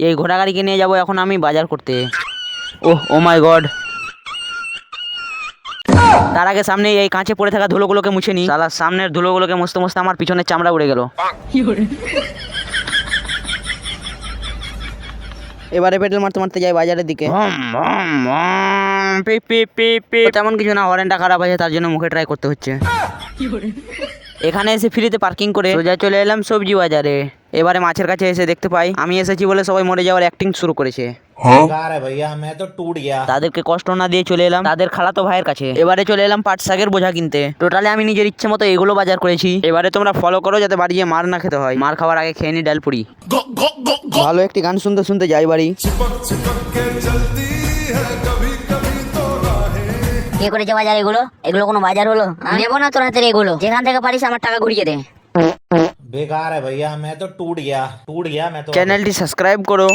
এই ঘোড়া গাড়িকে নিয়ে যাবো এখন আমি বাজার করতে। ও মাই গড, তার আগে সামনে এই কাঁচে পড়ে থাকা ধুলোগুলোকে মুছে নি। শালা সামনের ধুলোগুলোকে মুছতে মুছতে আমার পিছনের চামড়া উড়ে গেল। এবারে পেট্রোল মারতে মারতে যাই বাজারের দিকে। তেমন কিছু না, হরেনটা খারাপ আছে তার জন্য মুখে ট্রাই করতে হচ্ছে। এখানে এসে ফ্রিতে পার্কিং করে সোজা চলে এলাম সবজি বাজারে। এবারে মাছের কাছে এসে দেখতে পাই আমি এসেছি বলে সবাই মরে যাওয়ার অ্যাক্টিং শুরু করেছে। बेकार है भैया, मैं तो टूट गया। তাদেরকে কষ্ট না দিয়ে চলে এলাম তাদের খালাতো ভাইয়ের কাছে। এবারে চলে এলাম পাট শাকের বোঝা কিনতে। টোটালি আমি নিজের ইচ্ছে মতো এগুলো বাজার করেছি। এবারে তোমরা ফলো করো যাতে বাড়ি গিয়ে মার না খেতে হয়। মার খাওয়ার আগে খেয়ে নি ডাল পুরি। ভালো একটি গান শুনতে শুনতে যাই বাড়ি। কে করেছে বাজার এগুলো? এগুলো কোনো বাজার হলো? নেবো না তোর হাতের এগুলো, যেখান থেকে পারিস আমার টাকা ঘুরিয়ে দে। बेकार है भैया, मैं तो टूट गया मैं तो। চ্যানেলটি সাবস্ক্রাইব করো।